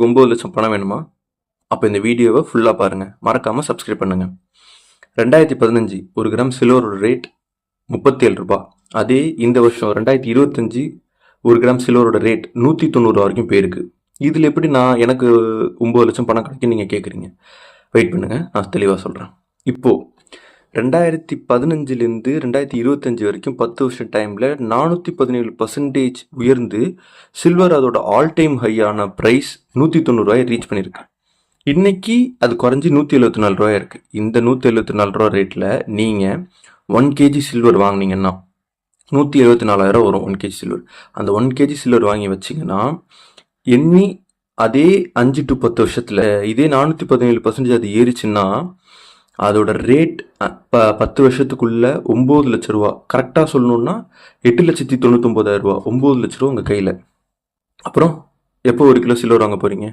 9 லட்சம் பணம் வேணுமா? அப்போ இந்த வீடியோவை ஃபுல்லாக பாருங்கள். மறக்காமல் சப்ஸ்கிரைப் பண்ணுங்கள். 2015 ஒரு கிராம் சில்வரோட ரேட் 37 ரூபா. அதே இந்த வருஷம் 2025 ஒரு கிராம் சில்வரோட ரேட் 190 வரைக்கும் போயிருக்கு. இதில் எப்படி எனக்கு 9 லட்சம் பணம் கிடைக்கும் நீங்கள் கேட்குறீங்க. வெயிட் பண்ணுங்கள், நான் தெளிவாக சொல்கிறேன். இப்போது 2015லேருந்து 2025 வரைக்கும் 10 வருஷம் டைமில் 417% உயர்ந்து சில்வர் அதோட ஆல் டைம் ஹையான ப்ரைஸ் 190 ரூபாய் ரீச் பண்ணியிருக்கு. இன்னைக்கு அது குறைஞ்சி 174 ரூபாய் இருக்குது. இந்த 174 ரூபா ரேட்டில் நீங்கள் 1 kg சில்வர் வாங்கினீங்கன்னா 174,000 வரும் 1 kg சில்வர். அந்த 1 kg சில்வர் வாங்கி வச்சிங்கன்னா எண்ணி அதே 5 to 10 வருஷத்தில் இதே 417% அது ஏறிச்சுன்னா அதோட ரேட் 10 வருஷத்துக்குள்ள 9 லட்ச ரூபா. கரெக்டாக சொல்லணுன்னா 8,99,000 ரூபா. 9 லட்ச ரூபா உங்கள் கையில். அப்புறம் எப்போ 1 கிலோ சில்வர் வாங்க போகிறீங்க?